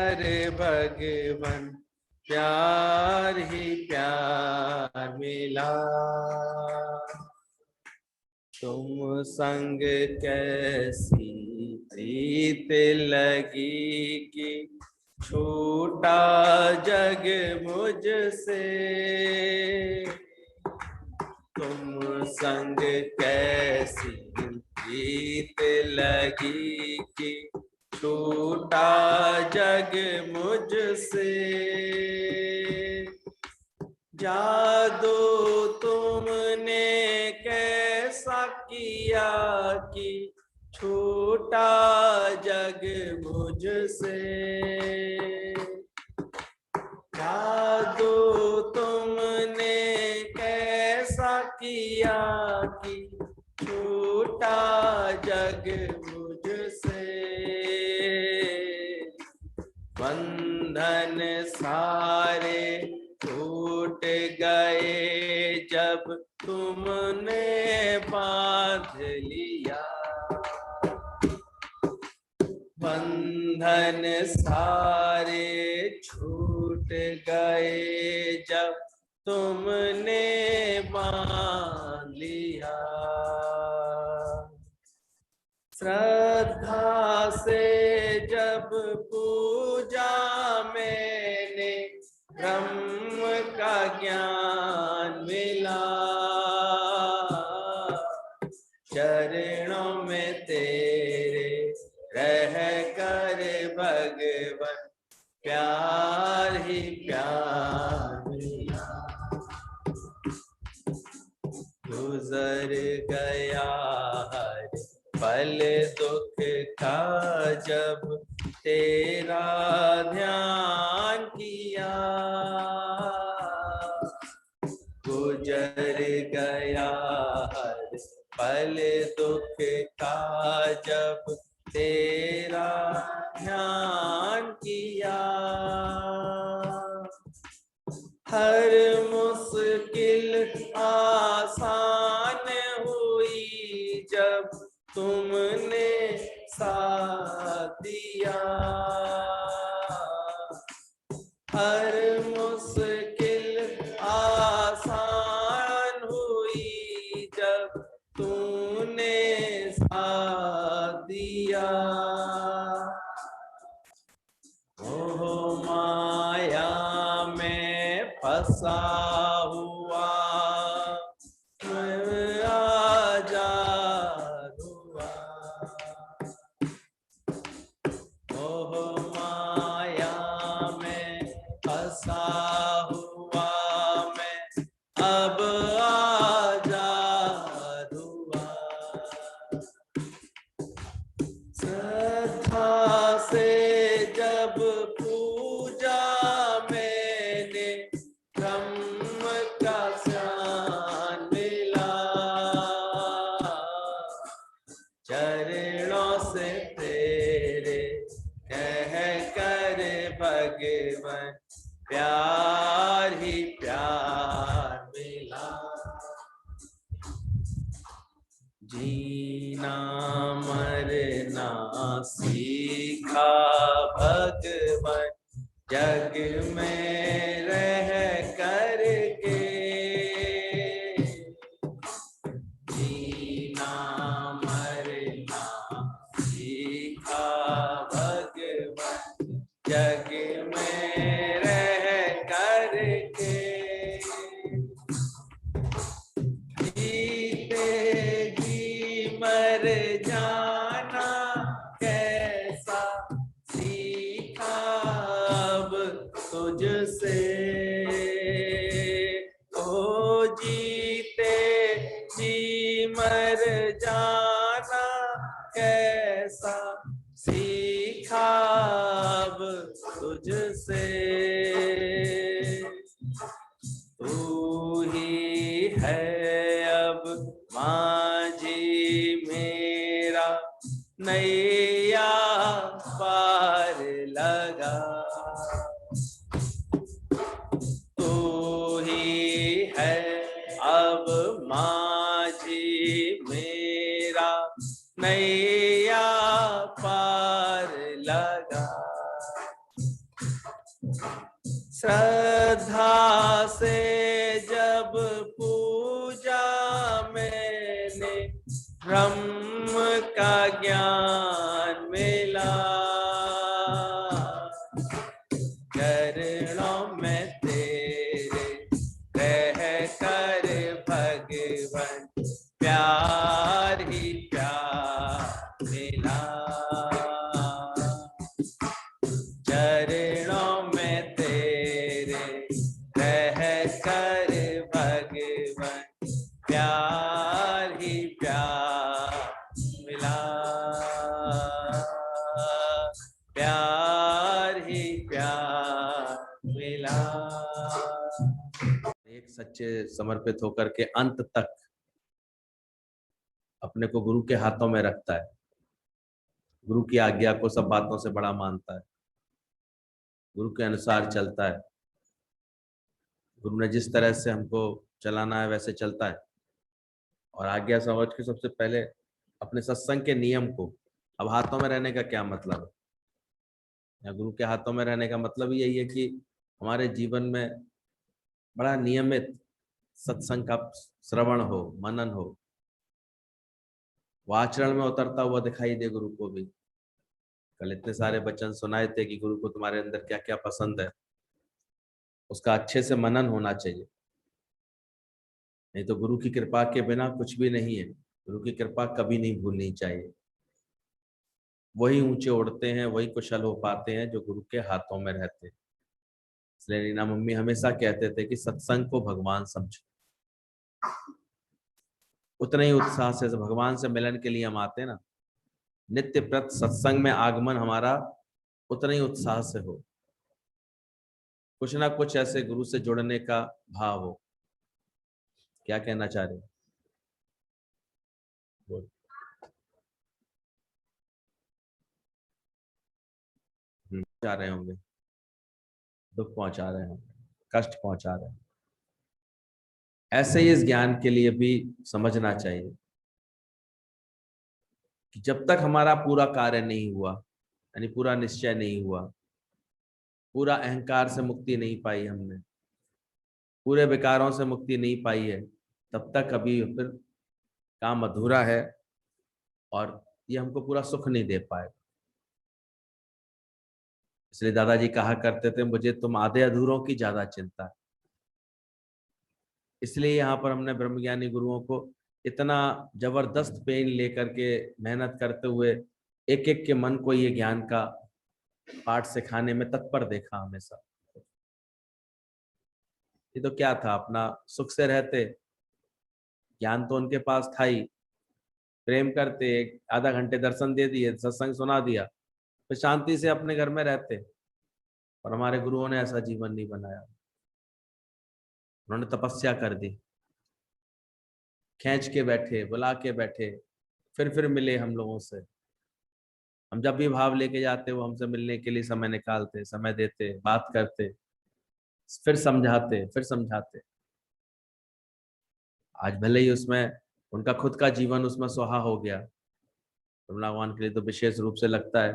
कर भगवन प्यार ही प्यार मिला। तुम संग कैसी प्रीत लगी कि छूटा जग मुझसे। तुम संग कैसी प्रीत लगी कि छूटा जग मुझसे। जादू तुमने कैसा किया कि छूटा जग मुझसे। जादू तुमने कैसा किया कि छूटा जग मुझसे। बंधन सारे टूट गए जब तुमने बांध लिया। बंधन सारे छूट गए जब तुमने बांध लिया। श्रद्धा से जब पूजा मैंने ब्रह्म का ज्ञान मिला। चरणों में तेरे रह कर भगवन प्यार ही प्यार मिला। गुजर गया हर पल दुख का जब तेरा ध्यान किया। गुजर गया हर पल दुख का जब तेरा ध्यान किया। हर मुश्किल आसान हुई जब तुमने साथ दिया। हर मुश्किल आसान हुई जब तूने साथ दिया। मोह माया में फंसा हुआ मैं आजाद हुआ। मोह माया में फंसा हुआ मैं अब आजाद हुआ। श्रद्धा से जब पूजा मैंने ब्रह्म का ज्ञान मिला। चरणों से तेरे कह कर भगवन प्यार ही प्यार मिला। जीना मरना सीखा भगवन जग में रह करके। जीना मरना सीखा भगवन जग में रह करके। मर जाना कैसा सीखा अब तुझसे। ओ जीते जी मर जाना कैसा सीखा अब तुझसे। तू ही है अब माझी मेरा नैया पार लगा। तू ही है अब माझी मेरा नैया पार लगा। श्रद्धा से जब पूजा मैंने ब्रह्म का ज्ञान मिला, चरणों में तेरे रह कर भगवन प्यार ही प्यार मिला, चरणों में तेरे रह कर भगवन प्यार ही प्यार मिला, प्यार ही प्यार मिला। एक सच्चे समर्पित होकर के अंत तक अपने को गुरु के हाथों में रखता है, गुरु की आज्ञा को सब बातों से बड़ा मानता है, गुरु के अनुसार चलता है, गुरु ने जिस तरह से हमको चलाना है वैसे चलता है। और आज्ञा समझ के सबसे पहले अपने सत्संग के नियम को, अब हाथों में रहने का क्या मतलब है, या गुरु के हाथों में रहने का मतलब यही है कि हमारे जीवन में बड़ा नियमित सत्संग का श्रवण हो, मनन हो, वो आचरण में उतरता हुआ दिखाई दे गुरु को भी। कल इतने सारे वचन सुनाए थे कि गुरु को तुम्हारे अंदर क्या क्या पसंद है, उसका अच्छे से मनन होना चाहिए। नहीं तो गुरु की कृपा के बिना कुछ भी नहीं है, गुरु की कृपा कभी नहीं भूलनी चाहिए। वही ऊंचे उड़ते हैं, वही कुशल हो पाते हैं जो गुरु के हाथों में रहते हैं। इसलिए रीना मम्मी हमेशा कहते थे कि सत्संग को भगवान समझो। उतने ही उत्साह से भगवान से मिलन के लिए हम आते हैं ना, नित्य प्रत सत्संग में आगमन हमारा उतने ही उत्साह से हो, कुछ ना कुछ ऐसे गुरु से जुड़ने का भाव हो। क्या कहना चाह रहे हो? बोल। जा रहे होंगे, दुख पहुंचा रहे हैं, कष्ट पहुंचा रहे हैं। ऐसे ही इस ज्ञान के लिए भी समझना चाहिए कि जब तक हमारा पूरा कार्य नहीं हुआ, यानी पूरा निश्चय नहीं हुआ, पूरा अहंकार से मुक्ति नहीं पाई हमने, पूरे विकारों से मुक्ति नहीं पाई है, तब तक अभी फिर काम अधूरा है और ये हमको पूरा सुख नहीं दे पाए। इसलिए दादाजी कहा करते थे, मुझे तुम आधे अधूरों की ज्यादा चिंता है। इसलिए यहाँ पर हमने ब्रह्मज्ञानी गुरुओं को इतना जबरदस्त पेन लेकर के मेहनत करते हुए एक एक के मन को ये ज्ञान का पाठ सिखाने में तत्पर देखा हमेशा। ये तो क्या था, अपना सुख से रहते, ज्ञान तो उनके पास था ही, प्रेम करते, आधा घंटे दर्शन दे दिए, सत्संग सुना दिया, फिर शांति से अपने घर में रहते। और हमारे गुरुओं ने ऐसा जीवन नहीं बनाया, उन्होंने तपस्या कर दी, खींच के बैठे, बुला के बैठे, फिर मिले हम लोगों से। हम जब भी भाव लेके जाते वो हमसे मिलने के लिए समय निकालते, समय देते, बात करते, फिर समझाते, फिर समझाते। आज भले ही उसमें उनका खुद का जीवन उसमें सुहा हो गया, रमला भगवान के लिए तो विशेष रूप से लगता है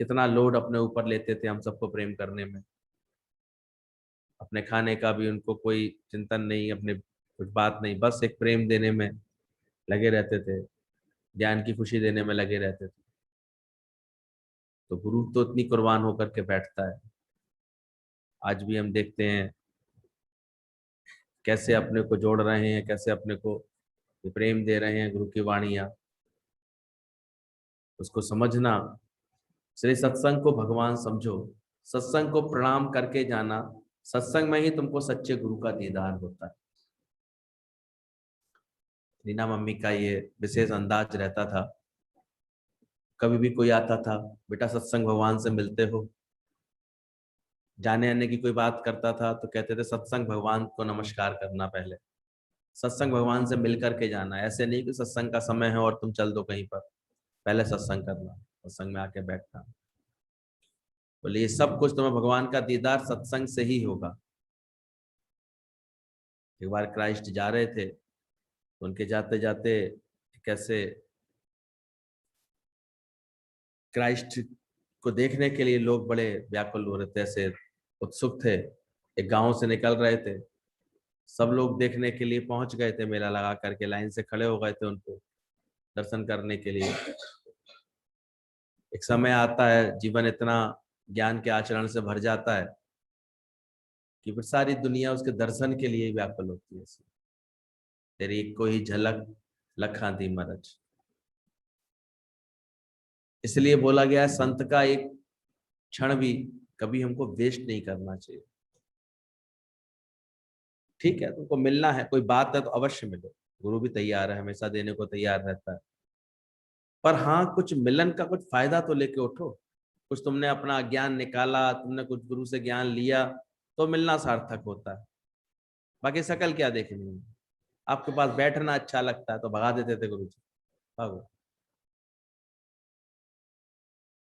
कितना लोड अपने ऊपर लेते थे हम सबको प्रेम करने में। अपने खाने का भी उनको कोई चिंतन नहीं, अपने कुछ बात नहीं, बस एक प्रेम देने में लगे रहते थे, ज्ञान की खुशी देने में लगे रहते थे। तो गुरु तो इतनी कुर्बान होकर के बैठता है। आज भी हम देखते हैं कैसे अपने को जोड़ रहे हैं, कैसे अपने को प्रेम दे रहे हैं गुरु की वाणियां, उसको समझना। इसलिए सत्संग को भगवान समझो, सत्संग को प्रणाम करके जाना, सत्संग में ही तुमको सच्चे गुरु का दीदार होता है। रीना मम्मी का ये विशेष अंदाज रहता था, कभी भी कोई आता था, बेटा सत्संग भगवान से मिलते हो, जाने आने की कोई बात करता था तो कहते थे सत्संग भगवान को नमस्कार करना, पहले सत्संग भगवान से मिल करके जाना, ऐसे नहीं कि सत्संग का समय है और तुम चल दो कहीं पर, पहले सत्संग करना, सत्संग में आके बैठना। बोले ये सब कुछ तुम्हें भगवान का दीदार सत्संग से ही होगा। एक बार क्राइस्ट जा रहे थे तो उनके जाते जाते कैसे क्राइस्ट को देखने के लिए लोग बड़े व्याकुल हो रहे थे, ऐसे उत्सुक थे। एक गांव से निकल रहे थे, सब लोग देखने के लिए पहुंच गए थे, मेला लगा करके लाइन से खड़े हो गए थे उनको दर्शन करने के लिए। एक समय आता है, जीवन इतना ज्ञान के आचरण से भर जाता है कि फिर सारी दुनिया उसके दर्शन के लिए व्याकुल होती है। तेरी एक को ही झलक लखा दी मरज। इसलिए बोला गया है संत का एक क्षण भी कभी हमको वेस्ट नहीं करना चाहिए। ठीक है, तुमको मिलना है, कोई बात है तो अवश्य मिलो, गुरु भी तैयार है, हमेशा देने को तैयार रहता है। पर हाँ, कुछ मिलन का कुछ फायदा तो लेके उठो। कुछ तुमने अपना ज्ञान निकाला, तुमने कुछ गुरु से ज्ञान लिया, तो मिलना सार्थक होता है। बाकी शकल क्या देखनी है। आपके पास बैठना अच्छा लगता है तो भगा देते थे गुरु जी, भागो।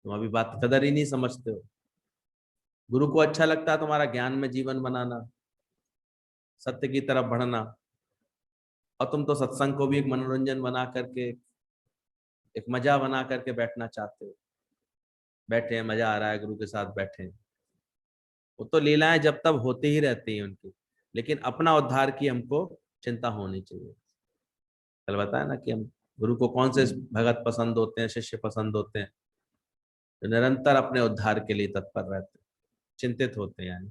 तुम अभी बात कदर ही नहीं समझते हो। गुरु को अच्छा लगता है तुम्हारा ज्ञान में जीवन बनाना, सत्य की तरफ बढ़ना, और तुम तो सत्संग को भी एक मनोरंजन बना करके, एक मजा बना करके बैठना चाहते हो। बैठे हैं, मजा आ रहा है, गुरु के साथ बैठे हैं। वो तो लीलाएं जब तब होती ही रहती हैं उनकी, लेकिन अपना उद्धार की हमको चिंता होनी चाहिए। कल बताया ना कि हम गुरु को कौन से भगत पसंद होते हैं, शिष्य पसंद होते हैं, तो निरंतर अपने उद्धार के लिए तत्पर रहते हैं, चिंतित होते हैं। यानी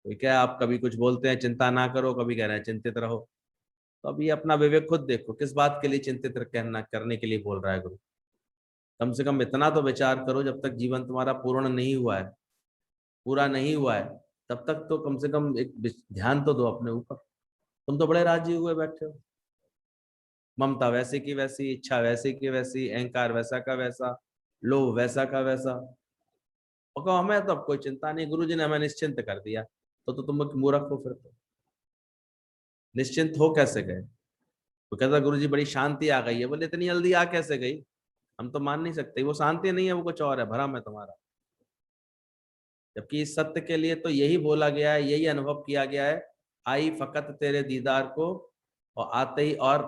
तो क्या, आप कभी कुछ बोलते हैं चिंता ना करो, कभी कह रहे हैं चिंतित रहो। तो अभी अपना विवेक खुद देखो, किस बात के लिए चिंतित कहना करने के लिए बोल रहा है गुरु। कम से कम इतना तो विचार करो, जब तक जीवन तुम्हारा पूर्ण नहीं हुआ है, पूरा नहीं हुआ है, तब तक तो कम से कम एक ध्यान तो दो अपने ऊपर। तुम तो बड़े राजी हुए बैठे हो, ममता वैसे की वैसी, इच्छा वैसे की वैसी, अहंकार वैसा का वैसा, लोभ वैसा का वैसा। और कहो हमें तो अब कोई चिंता नहीं, गुरु जी ने हमें निश्चिंत कर दिया। तो तुम एक मूर्ख हो फिर तो। निश्चिंत हो कैसे गए? वो कहता गुरु जी बड़ी शांति आ गई है। बोले इतनी जल्दी आ कैसे गई? हम तो मान नहीं सकते, वो शांति नहीं है, वो कुछ और है, भरम है तुम्हारा। जबकि इस सत्य के लिए तो यही बोला गया है, यही अनुभव किया गया है। आई फकत तेरे दीदार को, और आते ही और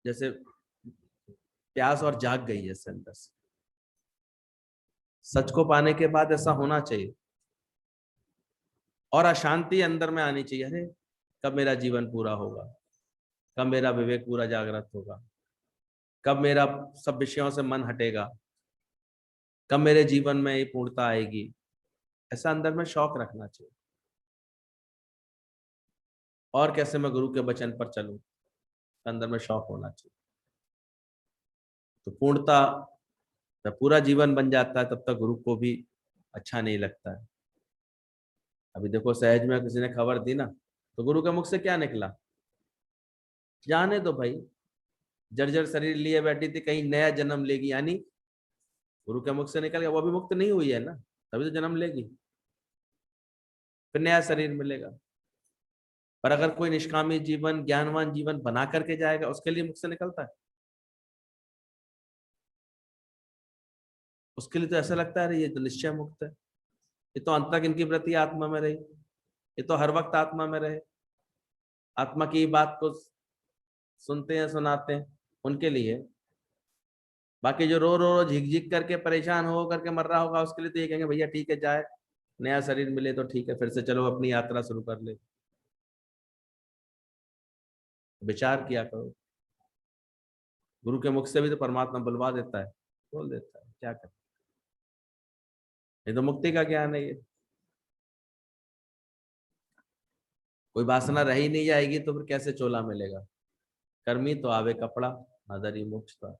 जैसे प्यास और जाग गई है इससे अंदर से। सच को पाने के बाद ऐसा होना चाहिए, और अशांति अंदर में आनी चाहिए। अरे कब मेरा जीवन पूरा होगा, कब मेरा विवेक पूरा जागृत होगा, कब मेरा सब विषयों से मन हटेगा, कब मेरे जीवन में ये पूर्णता आएगी। ऐसा अंदर में शौक रखना चाहिए। और कैसे मैं गुरु के वचन पर चलूं, अंदर में शौक होना चाहिए। तो पूर्णता जब पूरा जीवन बन जाता है, तब तक गुरु को भी अच्छा नहीं लगता है। अभी देखो सहज में किसी ने खबर दी ना, तो गुरु के मुख से क्या निकला? जाने दो भाई, जर्जर शरीर लिए बैठी थी, कहीं नया जन्म लेगी। यानी गुरु के मुख से निकल गया, वो भी मुक्त नहीं हुई है ना, तभी तो जन्म लेगी, फिर नया शरीर मिलेगा। पर अगर कोई निष्कामी जीवन, ज्ञानवान जीवन बना करके जाएगा, उसके लिए मुख से निकलता है। उसके लिए तो ऐसा लगता है अरे ये तो निश्चय मुक्त है, ये तो अंत तक इनकी वृत्ति आत्मा में रही, ये तो हर वक्त आत्मा में रहे, आत्मा की बात को सुनते हैं, सुनाते हैं, उनके लिए। बाकी जो रो रो रो झिक झिक करके परेशान हो करके मर रहा होगा, उसके लिए तो ये कहेंगे भैया ठीक है, जाए नया शरीर मिले तो ठीक है, फिर से चलो अपनी यात्रा शुरू कर ले। विचार किया करो। गुरु के मुख से भी तो परमात्मा बुलवा देता है, बोल देता है, क्या कर। ये तो मुक्ति का ज्ञान है ये। कोई वासना रह ही नहीं जाएगी तो फिर कैसे चोला मिलेगा? कर्मी तो आवे कपड़ा, नदरी मोक्ष था।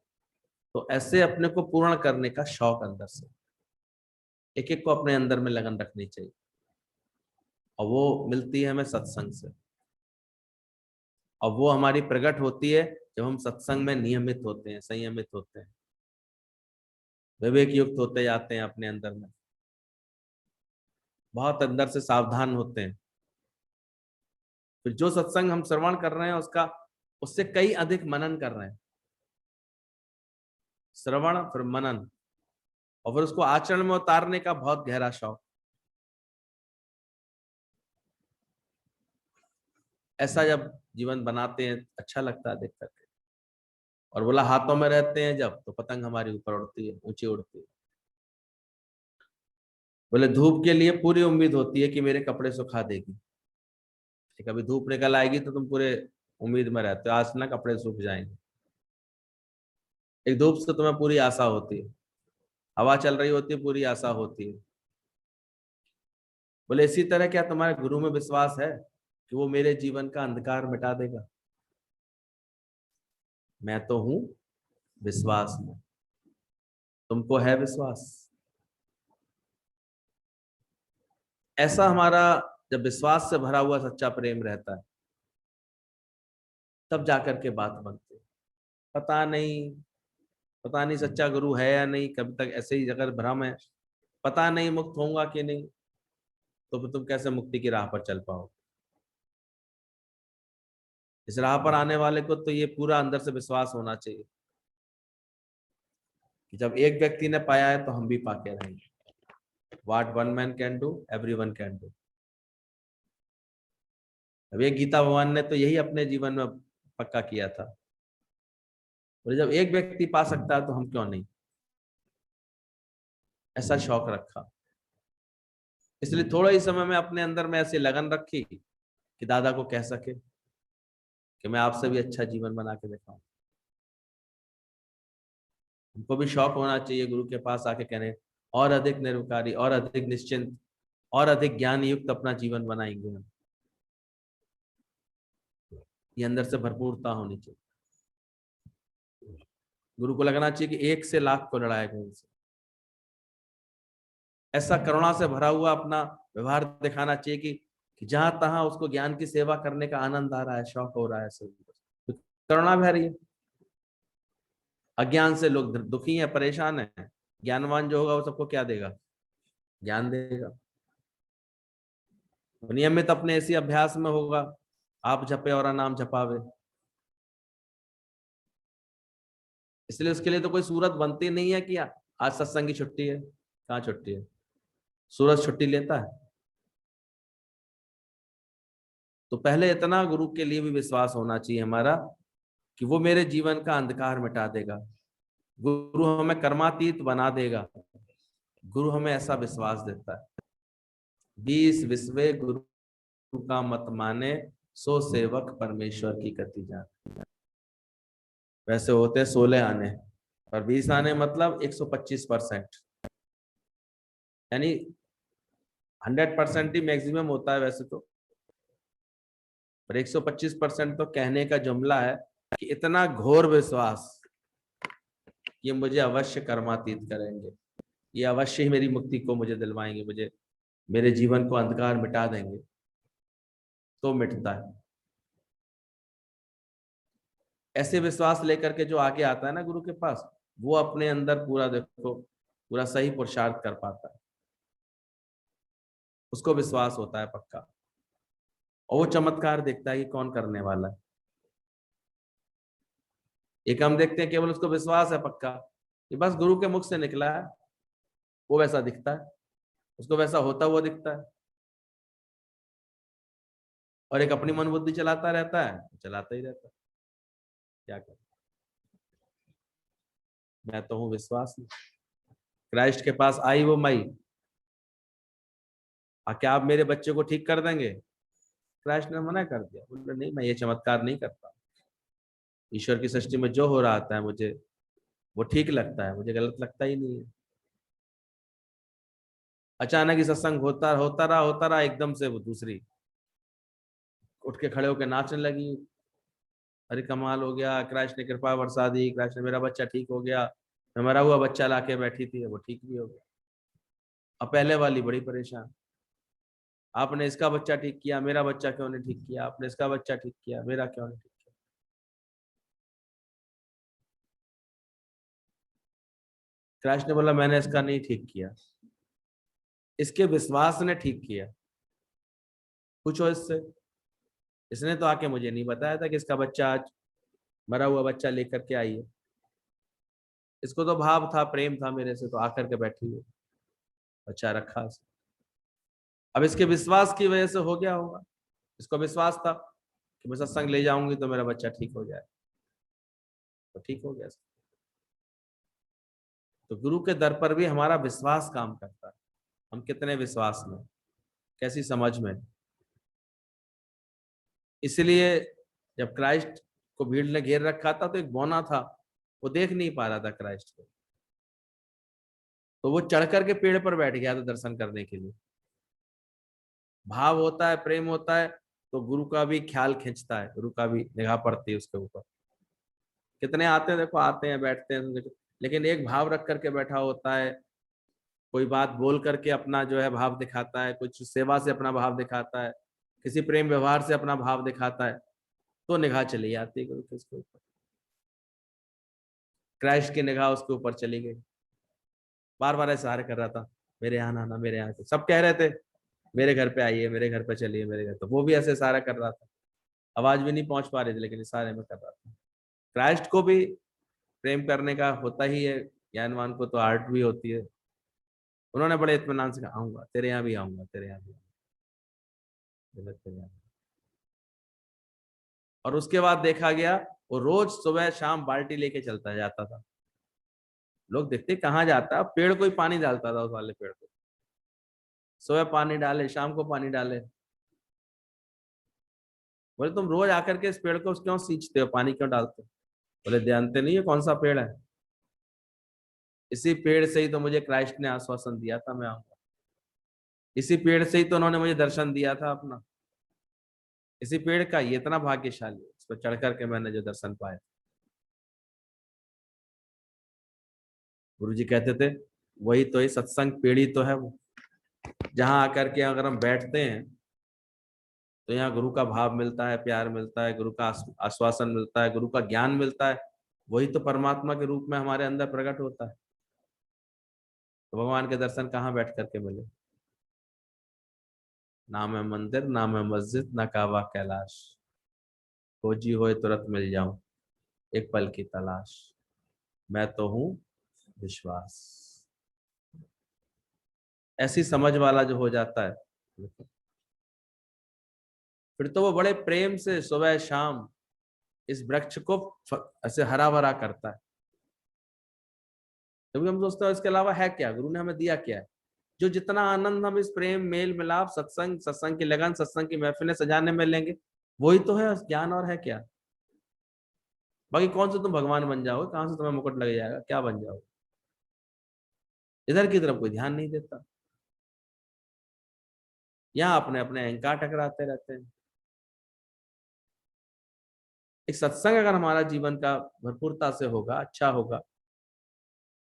तो ऐसे अपने को पूर्ण करने का शौक अंदर से, एक एक को अपने अंदर में लगन रखनी चाहिए। और वो मिलती है हमें सत्संग से, और वो हमारी प्रकट होती है जब हम सत्संग में नियमित होते हैं, संयमित होते हैं, विवेक युक्त होते जाते हैं अपने अंदर में, बहुत अंदर से सावधान होते हैं। फिर जो सत्संग हम श्रवण कर रहे हैं उसका, उससे कई अधिक मनन कर रहे हैं। श्रवण फिर मनन, और फिर उसको आचरण में उतारने का बहुत गहरा शौक। ऐसा जब जीवन बनाते हैं अच्छा लगता है देख करके। और बोला हाथों में रहते हैं जब, तो पतंग हमारी ऊपर उड़ती है, ऊंची उड़ती है। बोले धूप के लिए पूरी उम्मीद होती है कि मेरे कपड़े सुखा देगी, कभी धूप निकल आएगी तो तुम पूरे उम्मीद में रहते हो आज ना कपड़े सूख जाएंगे। एक धूप से तुम्हें पूरी आशा होती है, हवा चल रही होती है, पूरी आशा होती है। बोले इसी तरह क्या तुम्हारे गुरु में विश्वास है कि वो मेरे जीवन का अंधकार मिटा देगा? मैं तो हूं विश्वास में, तुमको है विश्वास? ऐसा हमारा जब विश्वास से भरा हुआ सच्चा प्रेम रहता है तब जाकर के बात बनती है। पता नहीं सच्चा गुरु है या नहीं, कभी तक ऐसे ही अगर भ्रम है, पता नहीं मुक्त होऊंगा कि नहीं, तो फिर तुम कैसे मुक्ति की राह पर चल पाओ? इस राह पर आने वाले को तो ये पूरा अंदर से विश्वास होना चाहिए कि जब एक व्यक्ति ने पाया है तो हम भी पाके रहेंगे। What one man can do, everyone can do। अब ये गीता भगवान ने तो यही अपने जीवन में पक्का किया था, और जब एक व्यक्ति पा सकता है तो हम क्यों नहीं? ऐसा शौक रखा, इसलिए थोड़ा ही समय में अपने अंदर में ऐसी लगन रखी कि दादा को कह सके कि मैं आपसे भी अच्छा जीवन बना के दिखाऊं। हमको भी शौक होना चाहिए गुरु के पास आके कहने और अधिक निर्विकारी, और अधिक निश्चिंत, और अधिक ज्ञान युक्त अपना जीवन बनाएंगे हम। ये अंदर से भरपूरता होनी चाहिए। गुरु को लगना चाहिए कि एक से लाख को लड़ाएगा इनसे। ऐसा करुणा से भरा हुआ अपना व्यवहार दिखाना चाहिए कि जहां तहां उसको ज्ञान की सेवा करने का आनंद आ रहा है, शौक हो रहा है, सब तो करुणा भरी है। अज्ञान से लोग दुखी हैं, परेशान हैं। ज्ञानवान जो होगा वो सबको क्या देगा? ज्ञान देगा। नियमित अपने इसी अभ्यास में होगा, आप जपे और नाम जपावे। इसलिए उसके लिए तो कोई सूरत बनती नहीं है कि आज सत्संग की छुट्टी है। कहाँ छुट्टी है? सूरज छुट्टी लेता है? तो पहले इतना गुरु के लिए भी विश्वास होना चाहिए हमारा कि वो मेरे जीवन का अंधकार मिटा देगा, गुरु हमें कर्मातीत बना देगा। गुरु हमें ऐसा विश्वास देता है, 20 विश्वे गुरु का मत माने, सो सेवक परमेश्वर की गति जाने। वैसे होते 16 आने, और 20 आने मतलब 125%, यानी 100% ही मैक्सिमम होता है वैसे तो, पर 125% तो कहने का जुमला है कि इतना घोर विश्वास ये मुझे अवश्य कर्मातीत करेंगे, ये अवश्य ही मेरी मुक्ति को मुझे दिलवाएंगे, मुझे मेरे जीवन को अंधकार मिटा देंगे। तो मिटता है। ऐसे विश्वास लेकर के जो आगे आता है ना गुरु के पास, वो अपने अंदर पूरा देखो पूरा सही पुरुषार्थ कर पाता है। उसको विश्वास होता है पक्का, और वो चमत्कार देखता है कि कौन करने वाला है। एक हम देखते हैं केवल उसको विश्वास है पक्का कि बस गुरु के मुख से निकला है, वो वैसा दिखता है, उसको वैसा होता हुआ दिखता है। और एक अपनी मन बुद्धि चलाता रहता है, चलाता ही रहता है। क्या कर, मैं तो हूं विश्वास में। क्राइस्ट के पास आई वो मई, क्या आप मेरे बच्चे को ठीक कर देंगे? क्राइस्ट ने मना कर दिया, बोले नहीं, मैं ये चमत्कार नहीं करता। ईश्वर की सृष्टि में जो हो रहा है मुझे वो ठीक लगता है, मुझे गलत लगता ही नहीं है। अचानक ही सत्संग होता रहा, एकदम से वो दूसरी उठ के खड़े होकर नाचने लगी। अरे कमाल हो गया, क्राइस्ट ने कृपा बरसा दी, क्राइस्ट ने मेरा बच्चा ठीक हो गया। मैं मरा हुआ बच्चा लाके बैठी थी, वो ठीक भी हो गया। अब पहले वाली बड़ी परेशान, आपने इसका बच्चा ठीक किया, मेरा बच्चा क्यों नहीं ठीक किया? आपने इसका बच्चा ठीक किया, मेरा क्यों नहीं ठीक किया? क्राइस्ट ने बोला मैंने इसका नहीं ठीक किया, इसके विश्वास ने ठीक किया। पूछो इससे, इसने तो आके मुझे नहीं बताया था कि इसका बच्चा आज मरा हुआ बच्चा लेकर के आई है। इसको तो भाव था, प्रेम था मेरे से, तो आकर के बैठी है, बच्चा रखा इसने। अब इसके विश्वास की वजह से हो गया होगा। इसको विश्वास था कि मैं सत्संग ले जाऊंगी तो मेरा बच्चा ठीक हो जाए, तो ठीक हो गया। तो गुरु के दर पर भी हमारा विश्वास काम करता है। हम कितने विश्वास में, कैसी समझ में। इसलिए जब क्राइस्ट को भीड़ ने घेर रखा था तो एक बौना था, वो देख नहीं पा रहा था क्राइस्ट को, तो वो चढ़ करके पेड़ पर बैठ गया था दर्शन करने के लिए। भाव होता है, प्रेम होता है, तो गुरु का भी ख्याल खींचता है, गुरु का भी निगाह पड़ती है उसके ऊपर। कितने आते हैं, देखो आते हैं बैठते हैं, लेकिन एक भाव रख करके बैठा होता है, कोई बात बोल करके अपना जो है भाव दिखाता है, कुछ सेवा से अपना भाव दिखाता है, किसी प्रेम व्यवहार से अपना भाव दिखाता है, तो निगाह चली जाती है गुरु के उसके ऊपर। क्राइस्ट की निगाह उसके ऊपर चली गई। बार बार ऐसा कर रहा था, मेरे यहाँ आना, मेरे यहाँ। सब कह रहे थे मेरे घर पे आइए, मेरे घर पे चलिए, मेरे घर। तो वो भी ऐसे इशारा कर रहा था, आवाज भी नहीं पहुंच पा रही थी, लेकिन इशारे में कर रहा था। क्राइस्ट को भी प्रेम करने का होता ही है, ज्ञानवान को तो आर्ट भी होती है। उन्होंने बड़े इत्मीनान से कहा, आऊंगा तेरे यहाँ भी आऊंगा, तेरे यहाँ भी आऊंगा, तेरे यहाँ। और उसके बाद देखा गया वो रोज सुबह शाम बाल्टी लेके चलता जाता था। लोग देखते कहाँ जाता है, पेड़ को ही पानी डालता था, उस वाले पेड़ को। सुबह पानी डाले, शाम को पानी डाले। बोले तुम रोज आकर के इस पेड़ को क्यों सींचते हो, पानी क्यों डालते हो? बोले जानते नहीं है कौन सा पेड़ है? इसी पेड़ से ही तो मुझे क्राइस्ट ने आश्वासन दिया था मैं आऊंगा। इसी पेड़ से ही तो उन्होंने मुझे दर्शन दिया था अपना। इसी पेड़ का ये इतना भाग्यशाली, इस पर चढ़ करके मैंने जो दर्शन पाए। गुरुजी कहते थे वही तो ये सत्संग पेड़ी तो है वो, जहां आकर के अगर हम बैठते हैं तो यहाँ गुरु का भाव मिलता है, प्यार मिलता है, गुरु का आश्वासन मिलता है, गुरु का ज्ञान मिलता है। वही तो परमात्मा के रूप में हमारे अंदर प्रकट होता है। तो भगवान के दर्शन कहाँ बैठ करके मिले? नाम है मंदिर, नाम है मस्जिद, ना काबा कैलाश। खोजी होए तुरंत मिल जाऊं, एक पल की तलाश। मैं तो हूं विश्वास। ऐसी समझ वाला जो हो जाता है, फिर तो वो बड़े प्रेम से सुबह शाम इस वृक्ष को ऐसे हरा भरा करता है। कभी हम सोचते हैं इसके अलावा है क्या, गुरु ने हमें दिया क्या है? जो जितना आनंद हम इस प्रेम मेल मिलाप सत्संग सत्संग की लगन सत्संग की महफिलें सजाने में लेंगे, वही तो है ज्ञान, और है क्या? बाकी कौन से तुम भगवान बन जाओगे, कहां से तुम्हें मुकुट लग जाएगा, क्या बन जाओगे? इधर की तरफ कोई ध्यान नहीं देता। यहाँ अपने अपने अहंकार टकराते रहते हैं। एक सत्संग अगर हमारा जीवन का भरपूरता से होगा, अच्छा होगा,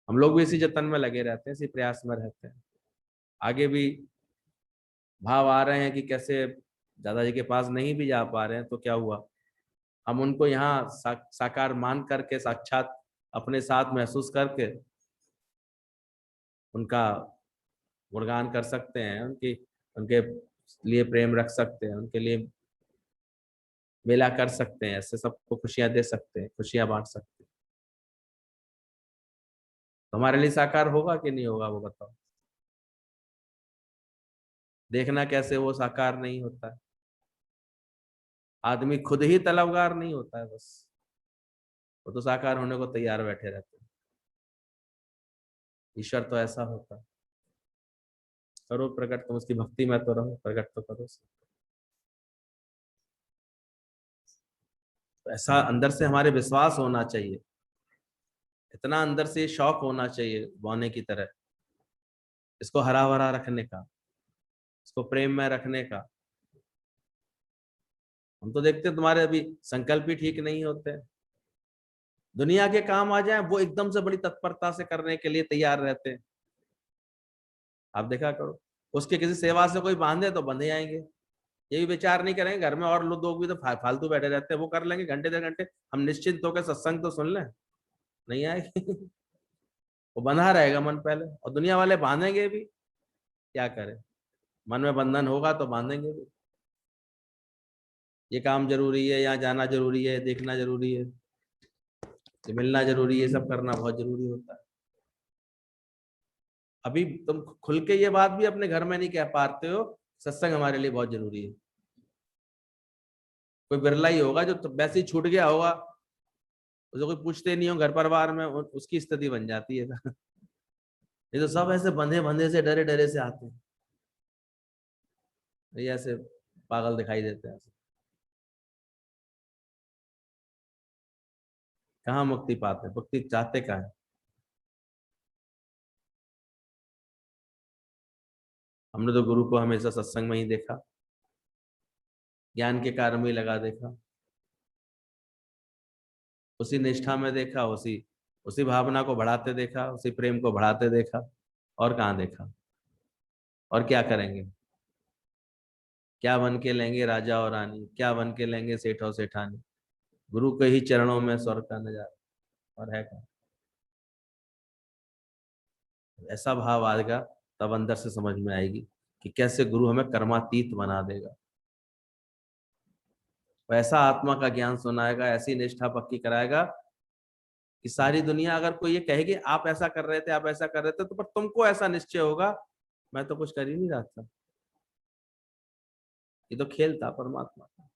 हम लोग भी इसी जतन में लगे रहते हैं, इसी प्रयास में रहते हैं। आगे भी भाव आ रहे हैं कि कैसे दादाजी के पास नहीं भी जा पा रहे हैं तो क्या हुआ, हम उनको यहाँ साकार मान करके, साक्षात अपने साथ महसूस करके उनका गुणगान कर सकते हैं, उनकी उनके लिए प्रेम रख सकते हैं, उनके लिए मेला कर सकते हैं, ऐसे सबको खुशियां दे सकते हैं, खुशियां बांट सकते हैं। तो हमारे लिए साकार होगा कि नहीं होगा, वो बताओ। देखना कैसे वो साकार नहीं होता है। आदमी खुद ही तलबगार नहीं होता है बस, वो तो साकार होने को तैयार बैठे रहते हैं। ईश्वर तो ऐसा होता है। करो प्रकट, तुम उसकी भक्ति में तो रहो, प्रकट तो करो। तो ऐसा अंदर से हमारे विश्वास होना चाहिए, इतना अंदर से शौक होना चाहिए बौने की तरह, इसको हरा भरा रखने का, इसको प्रेम में रखने का। हम तो देखते हैं तुम्हारे अभी संकल्प ही ठीक नहीं होते। दुनिया के काम आ जाए वो एकदम से बड़ी तत्परता से करने के लिए तैयार रहते हैं। आप देखा करो, उसके किसी सेवा से कोई बांधे तो बंधे आएंगे, ये भी विचार नहीं करेंगे घर में और लोग भी तो फालतू बैठे रहते हैं, वो कर लेंगे घंटे 2 घंटे, हम निश्चिंत होकर सत्संग तो सुन लें, नहीं आएगी। वो बंधा रहेगा मन पहले, और दुनिया वाले बांधेंगे भी, क्या करें? मन में बंधन होगा तो बांधेंगे भी। ये काम जरूरी है, यहाँ जाना जरूरी है, देखना जरूरी है, ये मिलना जरूरी है, सब करना बहुत जरूरी होता है। अभी तुम खुल के ये बात भी अपने घर में नहीं कह पाते हो, सत्संग हमारे लिए बहुत जरूरी है। कोई बिरला ही होगा जो तो वैसे ही छूट गया होगा, उसको कोई पूछते नहीं हो घर परिवार में, उसकी स्थिति बन जाती है। ये तो सब ऐसे बंधे बंधे से डरे डरे से आते हैं, ये ऐसे पागल दिखाई देते हैं। कहाँ मुक्ति पाते, मुक्ति चाहते कहाँ है? हमने तो गुरु को हमेशा सत्संग में ही देखा, ज्ञान के कार्य में ही लगा देखा, उसी निष्ठा में देखा, उसी उसी भावना को बढ़ाते देखा, उसी प्रेम को बढ़ाते देखा। और कहाँ देखा? और क्या करेंगे? क्या बन के लेंगे राजा और रानी, क्या बन के लेंगे सेठ और सेठानी? गुरु के ही चरणों में स्वर्ग का नजारा, और है क्या? ऐसा भाव आएगा तब अंदर से समझ में आएगी कि कैसे गुरु हमें कर्मातीत बना देगा। वैसा आत्मा का ज्ञान सुनाएगा, ऐसी निष्ठा पक्की कराएगा कि सारी दुनिया अगर कोई ये कहेगी आप ऐसा कर रहे थे, आप ऐसा कर रहे थे, तो पर तुमको ऐसा निश्चय होगा मैं तो कुछ कर ही नहीं रहा था, ये तो खेल था परमात्मा का।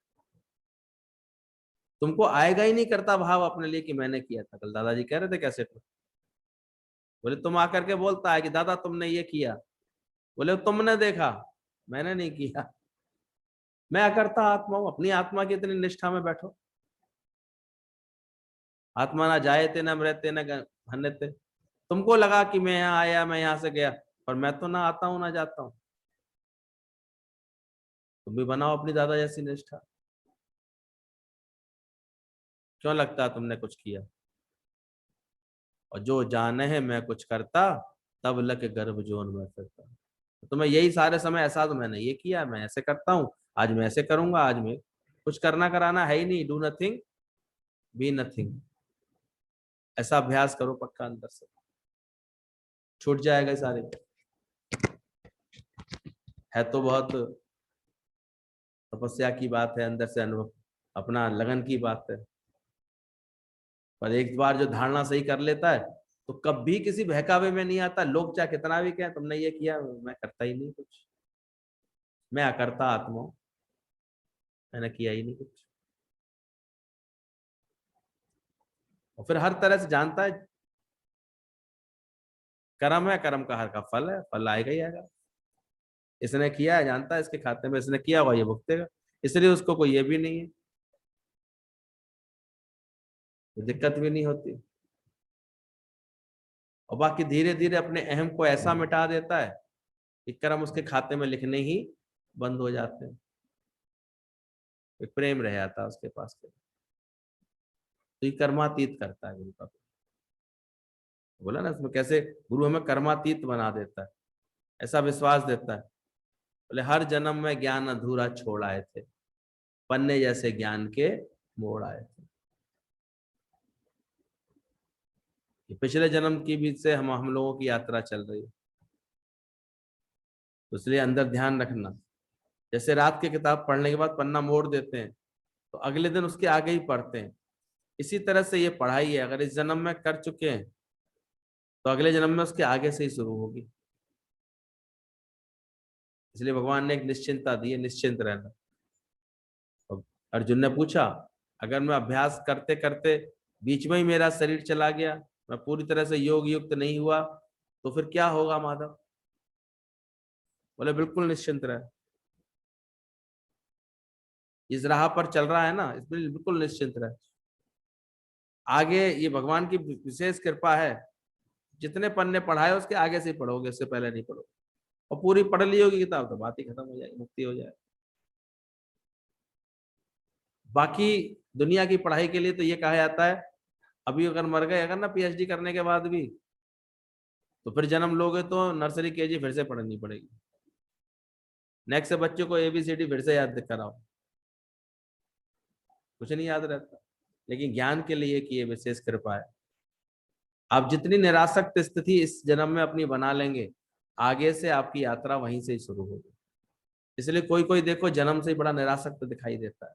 तुमको आएगा ही नहीं करता भाव अपने लिए कि मैंने किया था। कल दादाजी कह रहे थे कैसे तो, बोले तुम आकर के बोलता है कि दादा तुमने ये किया, बोले तुमने देखा, मैंने नहीं किया। मैं अकर्ता आत्मा हूं, अपनी आत्मा की इतनी निष्ठा में बैठो। आत्मा ना जायते न मृत्य न हन्यते। तुमको लगा कि मैं यहाँ आया, मैं यहाँ से गया, पर मैं तो ना आता हूं ना जाता हूं। तुम भी बनाओ अपनी दादा जैसी निष्ठा। क्यों लगता है तुमने कुछ किया? और जो जाने है मैं कुछ करता, तब लग गर्भ जोन में फिरता। तो मैं यही सारे समय ऐसा, तो मैंने ये किया, मैं ऐसे करता हूँ, आज मैं ऐसे करूंगा, आज मैं कुछ करना कराना है ही नहीं। डू नथिंग बी नथिंग, ऐसा अभ्यास करो पक्का, अंदर से छूट जाएगा सारे। है तो बहुत तपस्या की बात है, अंदर से अनुभव अपना लगन की बात है, पर एक बार जो धारणा सही कर लेता है तो कभी किसी बहकावे में नहीं आता। लोग चाहे कितना भी कहें तुमने ये किया, मैं करता ही नहीं कुछ, मैं अकर्ता आत्मा हूं, मैंने किया ही नहीं कुछ। और फिर हर तरह से जानता है कर्म है, कर्म का हर का फल है, फल आएगा ही आएगा। इसने किया है, जानता है इसके खाते में इसने किया हुआ ये भुगतेगा, इसलिए उसको कोई ये भी नहीं है, तो दिक्कत भी नहीं होती। और बाकी धीरे धीरे अपने अहम को ऐसा मिटा देता है कि कर्म उसके खाते में लिखने ही बंद हो जाते हैं, एक प्रेम रह जाता है उसके पास के। तो ये कर्मातीत करता है गुरु का। बोला ना इसमें कैसे गुरु हमें कर्मातीत बना देता है, ऐसा विश्वास देता है। बोले हर जन्म में ज्ञान अधूरा छोड़ आए थे, पन्ने जैसे ज्ञान के मोड़ आए थे। ये पिछले जन्म की भी से हम लोगों की यात्रा चल रही है, तो इसलिए अंदर ध्यान रखना। जैसे रात की किताब पढ़ने के बाद पन्ना मोड़ देते हैं तो अगले दिन उसके आगे ही पढ़ते हैं, इसी तरह से ये पढ़ाई है, अगर इस जन्म में कर चुके हैं तो अगले जन्म में उसके आगे से ही शुरू होगी। इसलिए भगवान ने एक निश्चिंतता दी है, निश्चिंत रहना। और अर्जुन ने पूछा अगर मैं अभ्यास करते करते बीच में ही मेरा शरीर चला गया, मैं पूरी तरह से योग युक्त नहीं हुआ, तो फिर क्या होगा माधव? बोले बिल्कुल निश्चिंत रहे, इस राह पर चल रहा है ना, इसमें बिल्कुल निश्चिंत रहे। आगे ये भगवान की विशेष कृपा है, जितने पन्ने पढ़ाए उसके आगे से ही पढ़ोगे, उससे पहले नहीं पढ़ोगे। और पूरी पढ़ ली होगी किताब तो बात ही खत्म हो जाएगी, मुक्ति हो जाए। बाकी दुनिया की पढ़ाई के लिए तो ये कहा जाता है अभी अगर मर गए अगर ना पीएचडी करने के बाद भी, तो फिर जन्म लोगे तो नर्सरी केजी फिर से पढ़नी पड़ेगी, नेक्स्ट से बच्चों को एबीसीडी फिर से याद कराओ, कुछ नहीं याद रहता। लेकिन ज्ञान के लिए कि ये विशेष कृपा है, आप जितनी निरासक्त स्थिति इस जन्म में अपनी बना लेंगे, आगे से आपकी यात्रा वहीं से ही शुरू होगी। इसलिए कोई कोई देखो जन्म से ही बड़ा निरासक्त दिखाई देता है,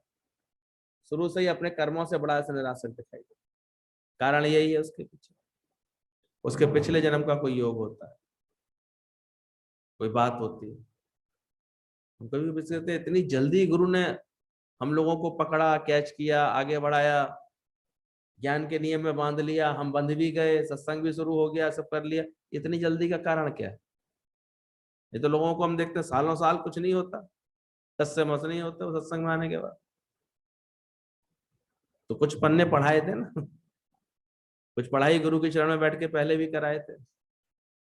शुरू से ही अपने कर्मों से बड़ा ऐसा निरासक्त दिखाई देता है। कारण यही है उसके पीछे, उसके पिछले जन्म का कोई योग होता है, कोई बात होती है। हम कभी भी कहते हैं इतनी जल्दी गुरु ने हम लोगों को पकड़ा, कैच किया, आगे बढ़ाया, ज्ञान के नियम में बांध लिया, हम बंध भी गए, सत्संग भी शुरू हो गया, सब कर लिया। इतनी जल्दी का कारण क्या है? ये तो लोगों को हम देखते हैं सालों साल कुछ नहीं होता, 10 से मस नहीं होते वो सत्संग में आने के बाद। तो कुछ पन्ने पढ़ाए थे ना कुछ पढ़ाई गुरु के चरण में बैठ के पहले भी कराए थे।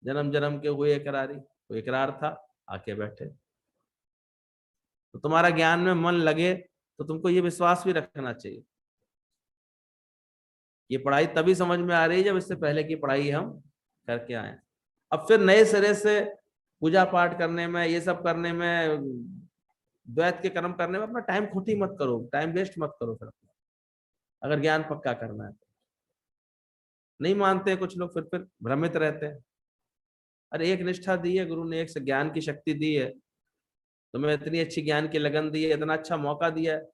जन्म जन्म के हुए इकरारी, वो इकरार था, आके बैठे। तो तुम्हारा ज्ञान में मन लगे तो तुमको ये विश्वास भी रखना चाहिए, ये पढ़ाई तभी समझ में आ रही है जब इससे पहले की पढ़ाई हम करके आए। अब फिर नए सिरे से पूजा पाठ करने में, ये सब करने में, द्वैत के कर्म करने में अपना टाइम खोटी मत करो, टाइम वेस्ट मत करो फिर अपना, अगर ज्ञान पक्का करना है तो। नहीं मानते कुछ लोग, फिर भ्रमित रहते हैं। अरे एक निष्ठा दी है गुरु ने, एक से ज्ञान की शक्ति दी है तुम्हें, इतनी अच्छी ज्ञान की लगन दी है, इतना अच्छा मौका दिया है,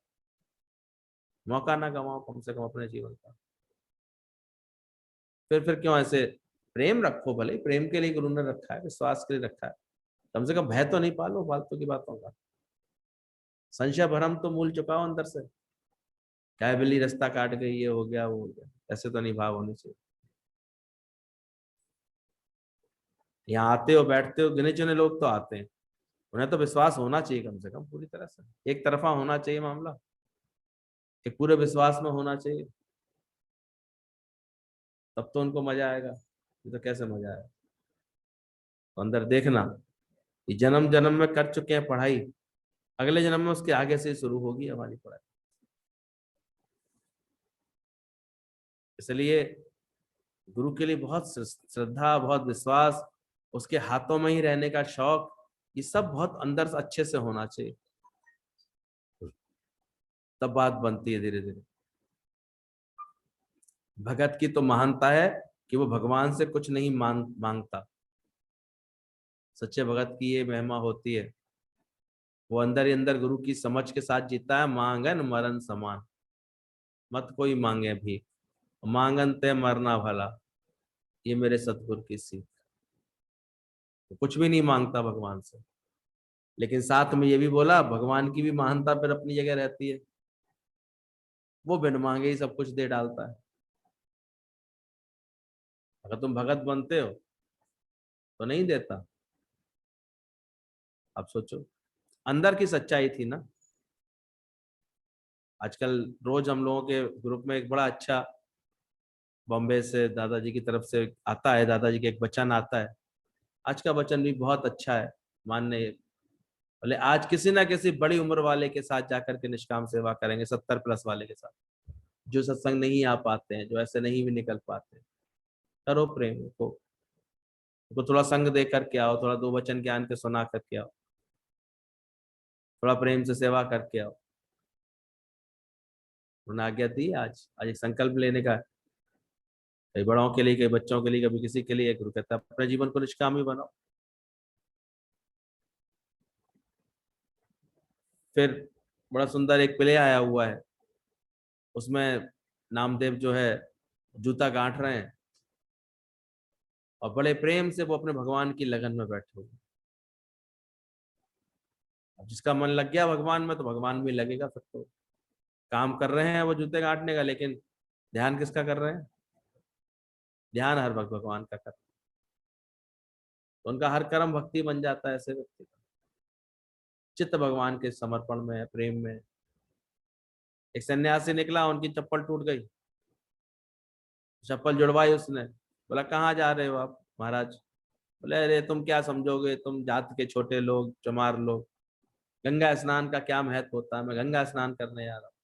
मौका ना गवाओ कम से कम अपने जीवन का। फिर क्यों ऐसे? प्रेम रखो, भले प्रेम के लिए गुरु ने रखा है, विश्वास के लिए रखा है, कम से कम भय तो नहीं पालो फालतू की बातों का। संशय भरम तो मूल चुकाओ अंदर से, क्या बिल्ली रास्ता काट गई, ये हो गया वो हो गया, ऐसे तो नहीं भाव होने चाहिए। यहाँ आते हो बैठते हो, गिने चुने लोग तो आते हैं, उन्हें तो विश्वास होना चाहिए कम से कम पूरी तरह से, एक तरफा होना चाहिए मामला, एक पूरे विश्वास में होना चाहिए, तब तो उनको मजा आएगा। ये तो कैसे मजा आएगा? तो अंदर देखना, ये जन्म जन्म में कर चुके हैं पढ़ाई, अगले जन्म में उसके आगे से शुरू होगी हमारी पढ़ाई। इसलिए गुरु के लिए बहुत श्रद्धा, बहुत विश्वास, उसके हाथों में ही रहने का शौक, ये सब बहुत अंदर से अच्छे से होना चाहिए, तब बात बनती है धीरे धीरे। भगत की तो महानता है कि वो भगवान से कुछ नहीं मांगता। सच्चे भगत की ये महिमा होती है, वो अंदर ही अंदर गुरु की समझ के साथ जीता है। मांगन मरण समान, मत कोई मांगे भी, मांगन ते मरना भला, ये मेरे सतगुरु की सीख। तो कुछ भी नहीं मांगता भगवान से, लेकिन साथ में ये भी बोला भगवान की भी महानता फिर अपनी जगह रहती है, वो बिन मांगे ही सब कुछ दे डालता है। अगर तुम भगत बनते हो तो नहीं देता। अब सोचो, अंदर की सच्चाई थी ना। आजकल रोज हम लोगों के ग्रुप में एक बड़ा अच्छा बॉम्बे से दादाजी की तरफ से आता है, दादाजी का एक वचन आता है। आज का वचन भी बहुत अच्छा है, मानने बोले आज किसी ना किसी बड़ी उम्र वाले के साथ जाकर के निष्काम सेवा करेंगे, 70+ वाले के साथ, जो सत्संग नहीं आ पाते हैं, जो ऐसे नहीं भी निकल पाते हैं। करो प्रेम को थोड़ा संग दे करके आओ, थोड़ा 2 वचन ज्ञान के सुना करके आओ, थोड़ा प्रेम से सेवा करके आओ। उन्होंने आज्ञा दी, आज आज एक संकल्प लेने का, कई बड़ों के लिए, कई बच्चों के लिए, कभी किसी के लिए। गुरु कहता है अपने जीवन को निष्कामी बनाओ। फिर बड़ा सुंदर एक प्ले आया हुआ है, उसमें नामदेव जो है जूता गांठ रहे हैं और बड़े प्रेम से वो अपने भगवान की लगन में बैठे हुए। अब जिसका मन लग गया भगवान में तो भगवान भी लगेगा। फिर तो काम कर रहे हैं वो जूते गांठने का, लेकिन ध्यान किसका कर रहे हैं? ध्यान हर वक्त भगवान का कर रहे हैं। तो उनका हर कर्म भक्ति बन जाता है ऐसे व्यक्ति का, चित्त भगवान के समर्पण में है, प्रेम में। एक सन्यासी निकला, उनकी चप्पल टूट गई, चप्पल जुड़वाई उसने। बोला कहाँ जा रहे हो आप महाराज? बोले अरे तुम क्या समझोगे, तुम जात के छोटे लोग, चमार लोग, गंगा स्नान का क्या महत्व होता है, मैं गंगा स्नान करने जा रहा हूँ।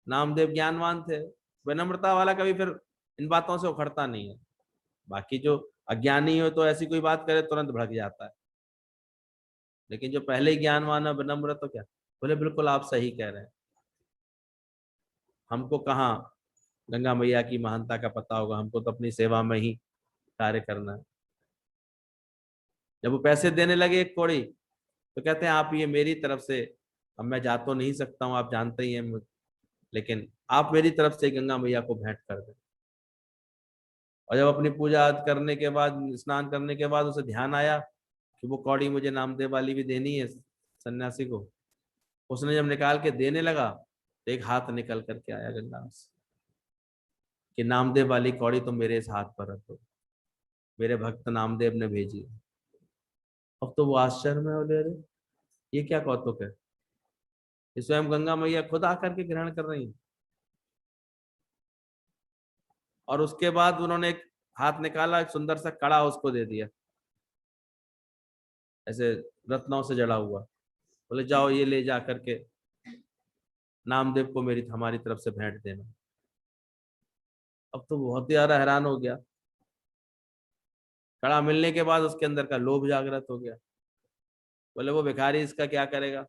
नामदेव ज्ञानवान थे, विनम्रता वाला कभी फिर इन बातों से उखड़ता नहीं है। बाकी जो अज्ञानी हो तो ऐसी कोई बात करे तुरंत भड़क जाता है, लेकिन जो पहले ही ज्ञानवान है, विनम्र, तो क्या बोले बिल्कुल आप सही कह रहे हैं, हमको कहाँ गंगा मैया की महानता का पता होगा, हमको तो अपनी सेवा में ही कार्य करना है। जब वो पैसे देने लगे एक कौड़ी, तो कहते हैं आप ये मेरी तरफ से, अब मैं जा तो नहीं सकता हूँ, आप जानते ही हैं, लेकिन आप मेरी तरफ से गंगा मैया को भेंट कर दें। और जब अपनी पूजा करने के बाद, स्नान करने के बाद उसे ध्यान आया कि वो कौड़ी मुझे नामदेव वाली भी देनी है सन्यासी को, उसने जब निकाल के देने लगा तो एक हाथ निकल करके आया गंगा से कि नामदेव वाली कौड़ी तुम मेरे इस हाथ पर रखो, मेरे भक्त नामदेव ने भेजी। अब तो वो आश्चर्य में, बोले अरे ये क्या कौतुक है, ये स्वयं गंगा मैया खुद आकर के ग्रहण कर रही हैं। और उसके बाद उन्होंने एक हाथ निकाला, एक सुंदर सा कड़ा उसको दे दिया, ऐसे रत्नों से जड़ा हुआ। बोले जाओ ये ले जा करके नामदेव को मेरी हमारी तरफ से भेंट देना। अब तो बहुत ही ज्यादा हैरान हो गया। कड़ा मिलने के बाद उसके अंदर का लोभ जागृत हो गया। बोले वो भिखारी इसका क्या करेगा,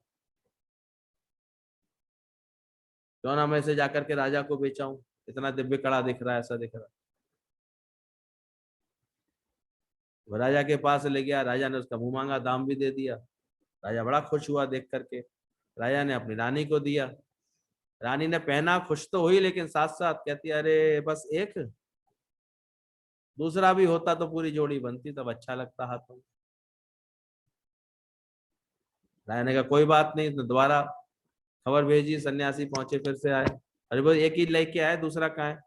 क्यों ना मैं इसे जाकर के राजा को बेचाऊं, इतना दिव्य कड़ा दिख रहा है, ऐसा दिख रहा है। वो राजा के पास ले गया, राजा ने उसका मुंह मांगा, दाम भी दे दिया। राजा बड़ा खुश हुआ देख करके, राजा ने अपनी रानी को दिया। रानी ने पहना, खुश तो हुई, लेकिन साथ साथ कहती अरे बस एक, दूसरा भी होता तो पूरी जोड़ी बनती, तब अच्छा लगता हाथों में। राजा ने कहा कोई बात नहीं, तो दोबारा खबर भेजी, सन्यासी पहुंचे, फिर से आए। अरे वो एक ही लेके आए, दूसरा कहाँ है।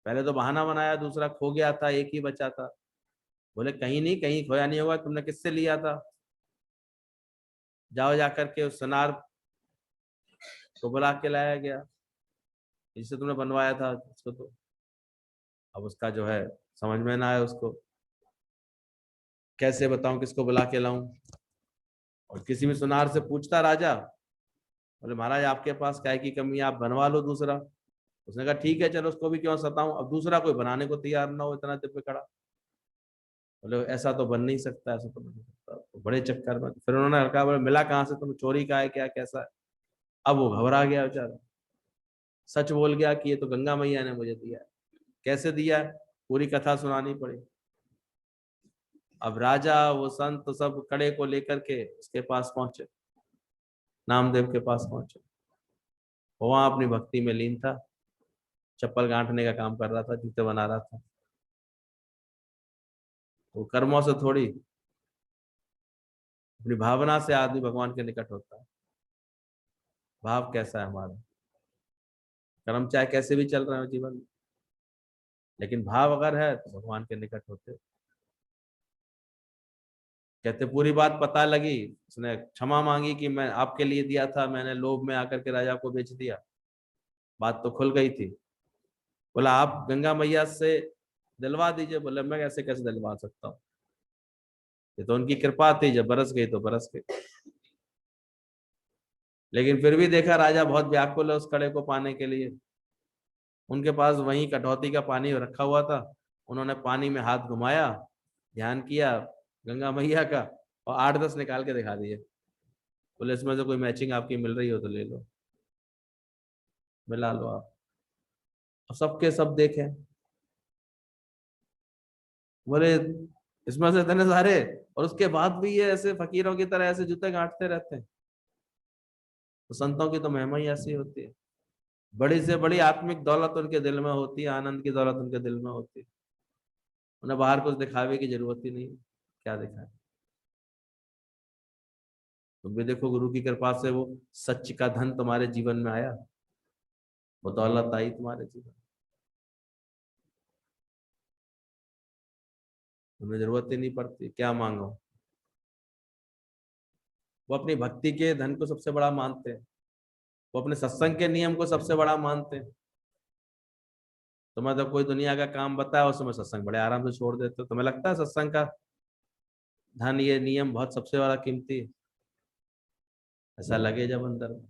पहले तो बहाना बनाया, दूसरा खो गया था, एक ही बचा था। बोले कहीं नहीं, कहीं खोया नहीं होगा, तुमने किससे लिया था, जाओ जाकर के उस सुनार को बुला के लाया गया, जिससे तुमने बनवाया था उसको। तो अब उसका जो है समझ में ना आया उसको, कैसे बताऊं, किसको बुला के लाऊं। और किसी भी सुनार से पूछता राजा, बोले महाराज आपके पास क्या की कमी है, आप बनवा लो दूसरा। उसने कहा ठीक है चलो, उसको भी क्यों सताऊं, अब दूसरा कोई बनाने को तैयार ना हो, इतना दिव्य कड़ा। बोले ऐसा तो बन नहीं सकता, ऐसा तो बन नहीं सकता। तो बड़े चक्कर में फिर उन्होंने कहा, बोले मिला कहाँ से, तुम चोरी का है क्या, कैसा है। अब वो घबरा गया बेचारा, सच बोल गया कि ये तो गंगा मैया ने मुझे दिया है। कैसे दिया है, पूरी कथा सुनानी पड़ी। अब राजा वो संत तो सब कड़े को लेकर के उसके पास पहुंचे, नामदेव के पास पहुंचे। वो वहां अपनी भक्ति में लीन था, चप्पल गांठने का काम कर रहा था, जूते बना रहा था। वो कर्मों से थोड़ी, अपनी भावना से आदमी भगवान के निकट होता है। भाव कैसा है हमारा, कर्म चाहे कैसे भी चल रहे हो जीवन में, लेकिन भाव अगर है तो भगवान के निकट होते। कहते पूरी बात पता लगी, उसने क्षमा मांगी कि मैं आपके लिए दिया था, मैंने लोभ में आकर के राजा को बेच दिया। बात तो खुल गई थी। बोला आप गंगा मैया से दिलवा दीजिए। बोले मैं कैसे कैसे दिलवा सकता हूँ, ये तो उनकी कृपा थी, जब बरस गई तो बरस गई। लेकिन फिर भी देखा राजा बहुत व्याकुल है उस कड़े को पाने के लिए। उनके पास वहीं कटौती का पानी रखा हुआ था, उन्होंने पानी में हाथ घुमाया, ध्यान किया गंगा मैया का, और 8-10 निकाल के दिखा दिए। बोले इसमें से कोई मैचिंग आपकी मिल रही हो तो ले लो, मिला लो आप। और सबके सब देखे, बोले इसमें से इतने सारे, और उसके बाद भी ये ऐसे फकीरों की तरह ऐसे जूते गांठते रहते हैं। तो संतों की तो महिमा ही ऐसी होती है, बड़ी से बड़ी आत्मिक दौलत उनके दिल में होती है, आनंद की दौलत उनके दिल में होती है। उन्हें बाहर कुछ दिखावे की जरूरत ही नहीं, क्या दिखाए। तुम भी देखो गुरु की कृपा से वो सच का धन तुम्हारे जीवन में आया, वो दौलत आई तुम्हारे जीवन, तुम्हें जरूरत ही नहीं पड़ती, क्या मांगो। वो अपनी भक्ति के धन को सबसे बड़ा मानते हैं, वो अपने सत्संग के नियम को सबसे बड़ा मानते हैं। तुम्हें तो कोई दुनिया का काम बताया, उसमें सत्संग बड़े आराम से छोड़ देते हो। तुम्हें लगता है सत्संग का धन, ये नियम बहुत सबसे बड़ा कीमती है, ऐसा लगे जब अंदर में।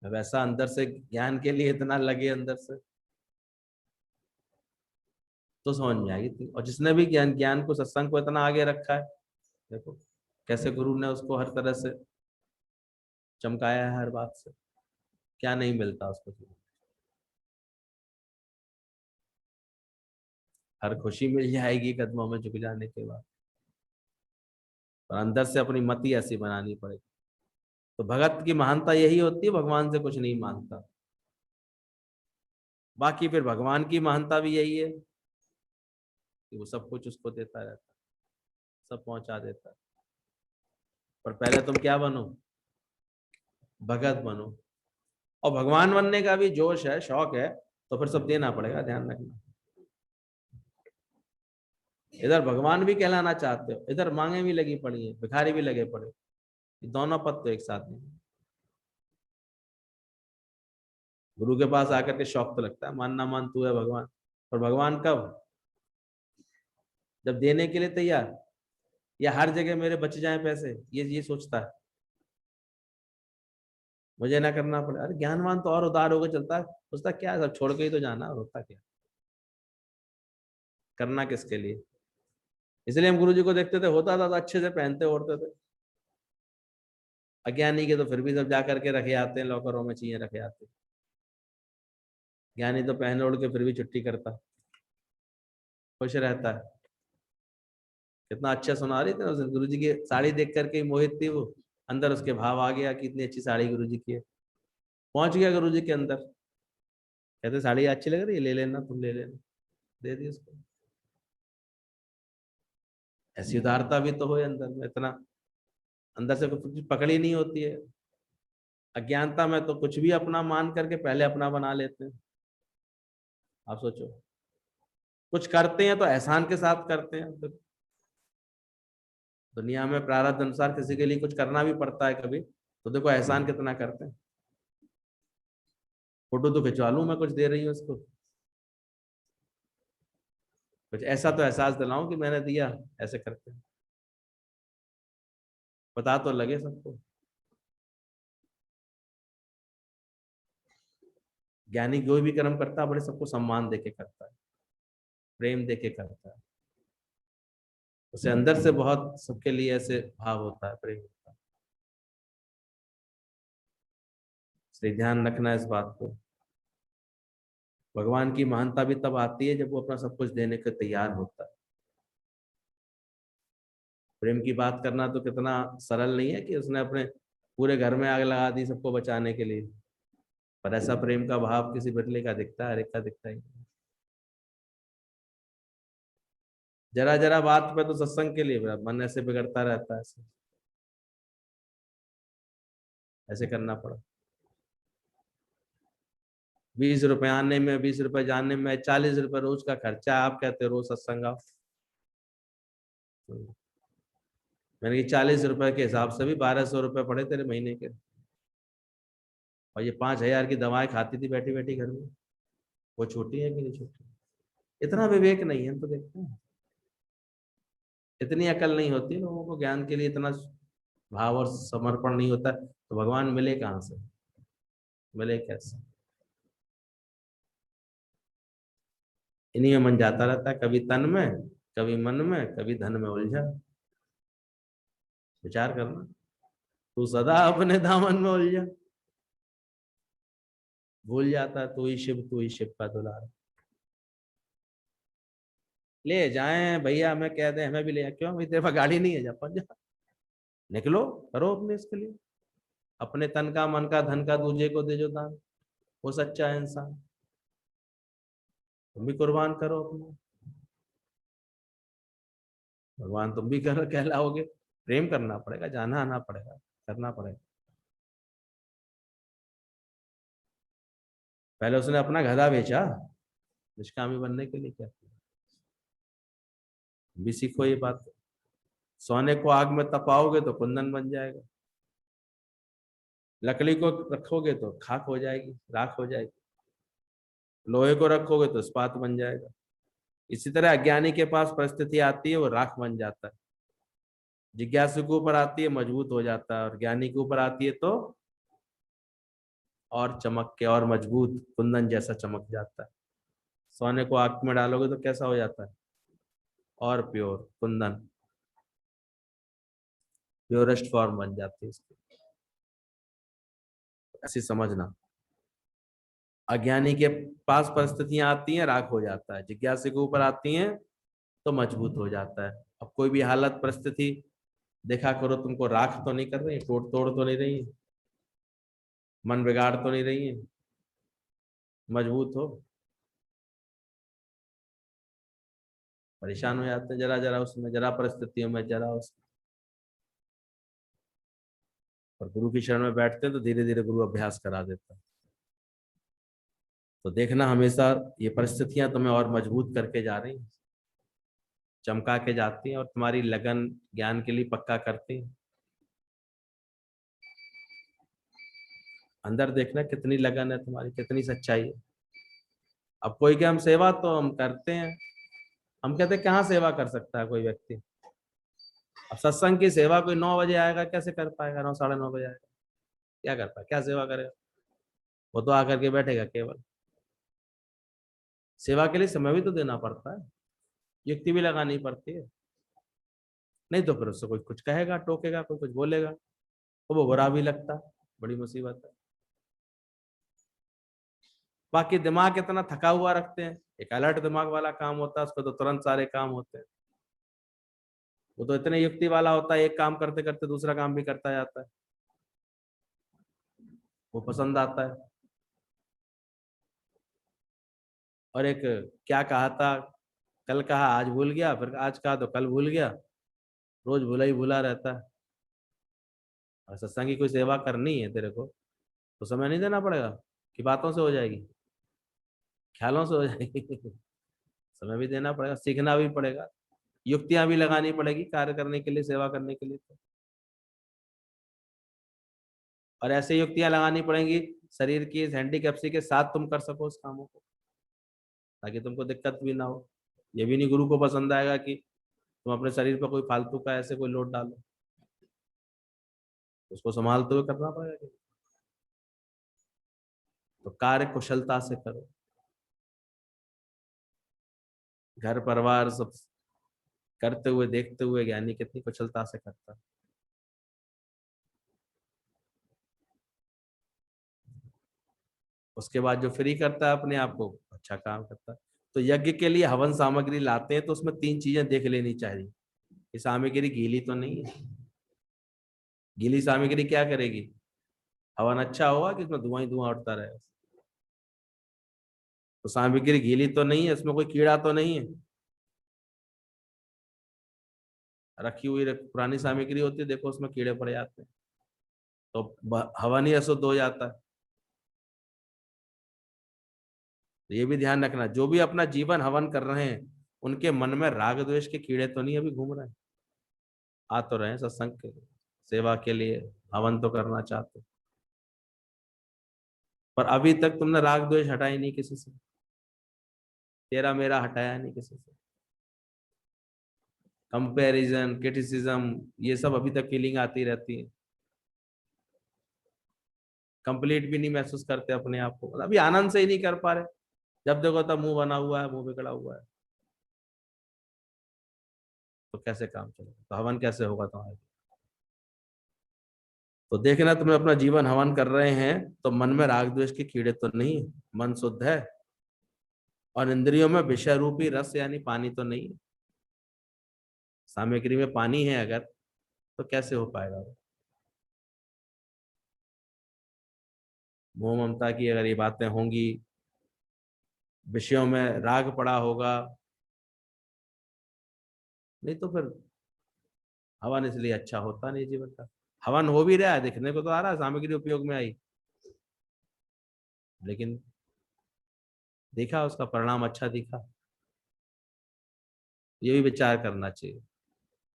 वैसा अंदर से ज्ञान के लिए इतना लगे अंदर से, तो समझ में आएगी थी। और जिसने भी ज्ञान ज्ञान को, सत्संग को इतना आगे रखा है, देखो कैसे गुरु ने उसको हर तरह से चमकाया है, हर बात से, क्या नहीं मिलता उसको जीवन। हर खुशी मिल जाएगी कदमों में झुक जाने के बाद, और अंदर से अपनी मति ऐसी बनानी पड़ेगी। तो भगत की महानता यही होती है, भगवान से कुछ नहीं मांगता। बाकी फिर भगवान की महानता भी यही है कि वो सब कुछ उसको देता रहता है, सब पहुंचा देता है। पर पहले तुम क्या बनो, भगत बनो। और भगवान बनने का भी जोश है, शौक है, तो फिर सब देना पड़ेगा, ध्यान रखना। इधर भगवान भी कहलाना चाहते हो, इधर मांगे भी लगी पड़ी है, भिखारी भी लगे पड़े, दोनों पद तो एक साथ नहीं। गुरु के पास आकर के शौक तो लगता है, मान ना मान तू है भगवान, पर भगवान कब? जब देने के लिए तैयार, या हर जगह मेरे बच जाए पैसे, ये सोचता है, मुझे ना करना पड़े। अरे ज्ञानवान तो और उदार होकर चलता है, सोचता क्या है, सब छोड़ के ही तो जाना, और होता क्या, करना किसके लिए। इसलिए हम गुरु जी को देखते थे, होता था तो अच्छे से पहनते ओढ़ते थे। अज्ञानी के तो फिर भी सब जा करके रखे आते हैं, लॉकरों में चाहिए रखे आते हैं। ज्ञानी तो पहन ओढ़ के फिर भी छुट्टी करता, खुश रहता है। कितना अच्छा सुना रही थी उस दिन, गुरु जी की साड़ी देख करके ही मोहित थी वो, अंदर उसके भाव आ गया कि इतनी अच्छी साड़ी गुरु जी की है। पहुंच गया गुरु जी के अंदर, कहते साड़ी अच्छी लग रही है, ले लेना, तुम ले लेना, दे दी उसको। ऐसी उदारता भी तो हो अंदर में, इतना अंदर से कुछ पकड़ ही नहीं होती है। अज्ञानता में तो कुछ भी अपना मान करके पहले अपना बना लेते हैं। आप सोचो, कुछ करते हैं तो एहसान के साथ करते हैं। तो दुनिया में प्रारब्ध अनुसार किसी के लिए कुछ करना भी पड़ता है कभी, तो देखो एहसान कितना करते हैं। फोटो तो खिंचवा लूं मैं, कुछ दे रही हूँ उसको, कुछ ऐसा तो एहसास दिलाऊं कि मैंने दिया, ऐसे करते हैं, पता तो लगे सबको। ज्ञानी कोई भी कर्म करता है, बड़े सबको सम्मान देके करता है, प्रेम देके करता है, उसे अंदर से बहुत सबके लिए ऐसे भाव होता है, प्रेम होता है। इसलिए ध्यान रखना है इस बात को। भगवान की महानता भी तब आती है जब वो अपना सब कुछ देने को तैयार होता है। प्रेम की बात करना तो कितना सरल नहीं है कि उसने अपने पूरे घर में आग लगा दी सबको बचाने के लिए, पर ऐसा प्रेम का भाव किसी बिरले का दिखता है, हर एक का दिखता ही नहीं। जरा जरा बात पे तो सत्संग के लिए मेरा मन ऐसे बिगड़ता रहता है, ऐसे करना पड़ा। 20 रुपए आने में, 20 रुपए जाने में, 40 रुपए रोज का खर्चा, आप कहते हो रोज सत्संग आओ। मैंने कि 40 रुपए के हिसाब से भी 1200 रुपए पड़े तेरे महीने के, और ये 5,000 की दवाएं खाती थी बैठी बैठी घर में, वो छोटी है कि नहीं छोटी? इतना विवेक नहीं है, तो देखते हैं, इतनी अकल नहीं होती लोगों को, ज्ञान के लिए इतना भाव और समर्पण नहीं होता, तो भगवान मिले कहाँ से, मिले कैसे? इन्हीं में मन जाता रहता है, कभी तन में, कभी मन में, कभी धन में उलझा। विचार करना, तू सदा अपने दामन में उलझा, भूल जाता है तू ही शिव, तू ही शिव का दुलारा। ले जाएं भैया, हमें कह दे हमें भी ले जाए, क्यों भाई तेरे पास गाड़ी नहीं है, जा पहुंच जा, निकलो, करो अपने इसके लिए, अपने तन का, मन का, धन का दूजे को दे जो दान, वो सच्चा है इंसान। तुम भी कुर्बान करो अपना, भगवान तुम भी कर कहलाओगे। प्रेम करना पड़ेगा, जाना आना पड़ेगा, करना पड़ेगा। पहले उसने अपना गधा बेचा निष्कामी बनने के लिए, क्या किया? तुम भी सीखो ये बात। सोने को आग में तपाओगे तो कुंदन बन जाएगा, लकड़ी को रखोगे तो खाक हो जाएगी, राख हो जाएगी, लोहे को रखोगे तो इस्पात बन जाएगा। इसी तरह अज्ञानी के पास परिस्थिति आती है, वो राख बन जाता है। जिज्ञासु के ऊपर आती है, मजबूत हो जाता है, और ज्ञानी के ऊपर आती है तो और चमक के और मजबूत कुंदन जैसा चमक जाता है। सोने को आग में डालोगे तो कैसा हो जाता है? और प्योर कुंदन, प्योरेस्ट फॉर्म बन जाती है इसकी। ऐसी समझना, अज्ञानी के पास परिस्थितियां आती हैं, राख हो जाता है, जिज्ञासु के ऊपर आती हैं तो मजबूत हो जाता है। अब कोई भी हालत परिस्थिति देखा करो, तुमको राख तो नहीं कर रही, तोड़ तोड़ तो नहीं रही, मन बिगाड़ तो नहीं रही है, मजबूत हो। परेशान हो जाते हैं जरा जरा उसमें, जरा परिस्थितियों में, जरा उस और गुरु की शरण में बैठते हैं तो धीरे धीरे गुरु अभ्यास करा देता है। तो देखना हमेशा ये परिस्थितियां तुम्हें और मजबूत करके जा रही हैं, चमका के जाती हैं और तुम्हारी लगन ज्ञान के लिए पक्का करती हैं। अंदर देखना कितनी लगन है तुम्हारी, कितनी सच्चाई है। अब कोई क्या, हम सेवा तो हम करते हैं, हम कहते हैं कहाँ सेवा कर सकता है कोई व्यक्ति। अब सत्संग की सेवा कोई 9 बजे आएगा, कैसे कर पाएगा? 9 साढ़े 9 बजे आएगा, क्या कर पाएगा, क्या सेवा करेगा? वो तो आकर के बैठेगा केवल। सेवा के लिए समय भी तो देना पड़ता है, युक्ति भी लगानी पड़ती है, नहीं तो फिर उससे कोई कुछ कहेगा, टोकेगा, कोई कुछ बोलेगा तो वो बुरा भी लगता है, बड़ी मुसीबत है। बाकी दिमाग इतना थका हुआ रखते हैं, एक अलर्ट दिमाग वाला काम होता है, उसको तो तुरंत सारे काम होते हैं। वो तो इतने युक्ति वाला होता है, एक काम करते करते दूसरा काम भी करता जाता है, वो पसंद आता है। और एक क्या कहा था, कल कहा आज भूल गया, फिर आज कहा तो कल भूल गया, रोज भूला ही भूला रहता है। और सत्संग की कोई सेवा करनी है तेरे को तो समय नहीं देना पड़ेगा कि बातों से हो जाएगी, ख्यालों से हो जाएगी। समय भी देना पड़ेगा, सीखना भी पड़ेगा, युक्तियां भी लगानी पड़ेगी कार्य करने के लिए, सेवा करने के लिए। और ऐसे युक्तियां लगानी पड़ेंगी शरीर की हैंडीकैप्सी के साथ तुम कर सको उस कामों को, ताकि तुमको दिक्कत भी ना हो। ये भी नहीं गुरु को पसंद आएगा कि तुम अपने शरीर पर कोई फालतू का ऐसे कोई लोड डालो, उसको संभालते हुए करना पड़ेगा। तो कार्य कुशलता से करो, घर परिवार सब करते हुए देखते हुए ज्ञानी कितनी कुशलता से करता है। उसके बाद जो फ्री करता है अपने आप को, अच्छा काम करता है। तो यज्ञ के लिए हवन सामग्री लाते हैं तो उसमें 3 चीजें देख लेनी चाहिए। ये सामग्री गीली तो नहीं है, गीली सामग्री क्या करेगी? हवन अच्छा होगा कि इसमें धुआं ही धुआं उठता रहे। तो सामग्री गीली तो नहीं है, इसमें कोई कीड़ा तो नहीं है। रखी हुई पुरानी सामग्री होती है, देखो उसमें कीड़े पड़ जाते हैं, तो हवन ही अशुद्ध हो जाता है। तो ये भी ध्यान रखना, जो भी अपना जीवन हवन कर रहे हैं उनके मन में राग द्वेष के कीड़े तो नहीं अभी घूम रहे हैं। आ तो रहे हैं सत्संग के सेवा के लिए, हवन तो करना चाहते, पर अभी तक तुमने राग द्वेष हटाई नहीं किसी से, तेरा मेरा हटाया नहीं किसी से। कंपैरिजन, क्रिटिसिज्म, ये सब अभी तक फीलिंग आती रहती है। कंप्लीट भी नहीं महसूस करते अपने आप को, अभी आनंद से ही नहीं कर पा रहे। जब देखो तब मुंह बना हुआ है, मुंह बिगड़ा हुआ है, तो कैसे काम चलेगा? तो हवन कैसे होगा तुम्हारे? तो देखना, तुम्हें अपना जीवन हवन कर रहे हैं तो मन में राग द्वेष के कीड़े तो नहीं है, मन शुद्ध है, और इंद्रियों में विषय रूपी रस यानी पानी तो नहीं है। सामग्री में पानी है अगर, तो कैसे हो पाएगा वो? मोह ममता की अगर ये बातें होंगी, विषयों में राग पड़ा होगा, नहीं तो फिर हवन इसलिए अच्छा होता नहीं जीवन का। हवन हो भी रहा है, दिखने को तो आ रहा है सामग्री उपयोग में आई, लेकिन देखा उसका परिणाम अच्छा दिखा? ये भी विचार करना चाहिए।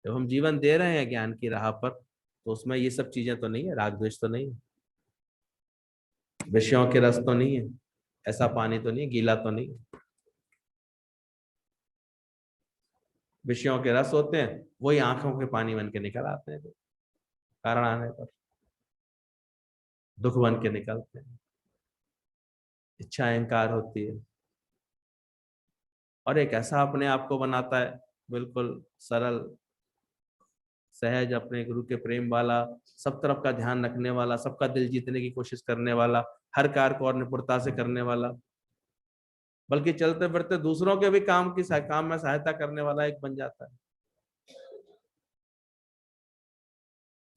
जब हम जीवन दे रहे हैं ज्ञान की राह पर, तो उसमें ये सब चीजें तो नहीं है, राग द्वेष तो नहीं है, विषयों के रस तो नहीं है, ऐसा पानी तो नहीं, गीला तो नहीं। विषयों के रस होते हैं, वही आंखों के पानी बन के निकल आते हैं, कारण आने पर दुख बन के निकलते हैं, इच्छा अहंकार होती है। और एक ऐसा अपने आप को बनाता है, बिल्कुल सरल सहज, अपने गुरु के प्रेम वाला, सब तरफ का ध्यान रखने वाला, सबका दिल जीतने की कोशिश करने वाला, हर कार्य को और निपुणता से करने वाला, बल्कि चलते फिरते दूसरों के भी काम में सहायता करने वाला एक बन जाता है।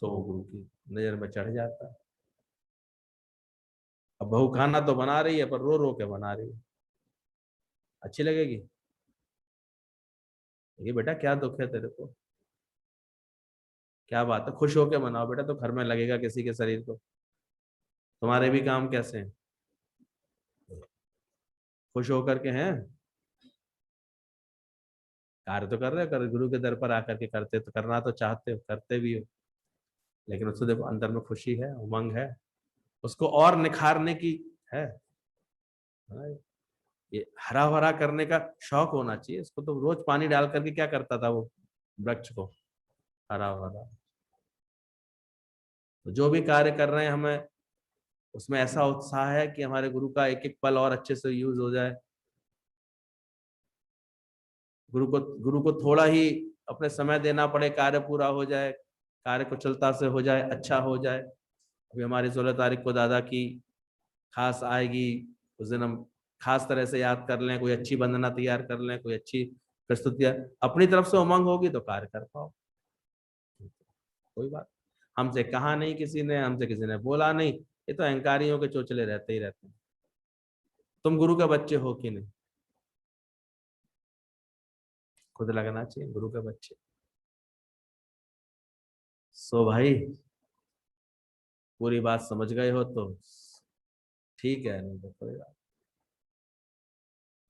तो वो गुरु की नजर में चढ़ जाता है। अब बहू खाना तो बना रही है, पर रो रो के बना रही है, अच्छी लगेगी? ये बेटा क्या दुख है तेरे को, क्या बात है, खुश होके मनाओ बेटा, तो घर में लगेगा किसी के शरीर को। तुम्हारे भी काम कैसे हैं, खुश होकर के हैं? कार्य तो कर रहे हो, कर गुरु के दर पर आकर के करते, तो करना तो चाहते हो, करते भी हो, लेकिन उससे देखो अंदर में खुशी है, उमंग है, उसको और निखारने की है। हाँ, ये हरा भरा करने का शौक होना चाहिए इसको। तो रोज पानी डाल करके क्या करता था वो वृक्ष को, हरा भरा। तो जो भी कार्य कर रहे हैं हमें उसमें ऐसा उत्साह है कि हमारे गुरु का एक एक पल और अच्छे से यूज हो जाए, गुरु को थोड़ा ही अपने समय देना पड़े, कार्य पूरा हो जाए, कार्य कुशलता से हो जाए, अच्छा हो जाए। अभी हमारी 16 तारीख को दादा की खास आएगी, उस दिन हम खास तरह से याद कर लें, कोई अच्छी वंदना तैयार कर लें, कोई अच्छी प्रस्तुतियां अपनी तरफ से उमंग होगी तो कार्य कर पाओ। कोई बात, हमसे कहा नहीं किसी ने, हमसे किसी ने बोला नहीं, ये तो अहंकारियों के चोचले रहते ही रहते हैं। तुम गुरु के बच्चे हो कि नहीं, खुद लगना चाहिए गुरु के बच्चे। सो भाई, पूरी बात समझ गए हो तो ठीक है, नहीं तो कोई बात।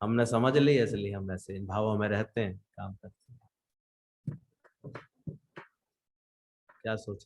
हमने समझ ली इसलिए हम ऐसे इन भावों में रहते हैं, काम करते हैं। क्या सोच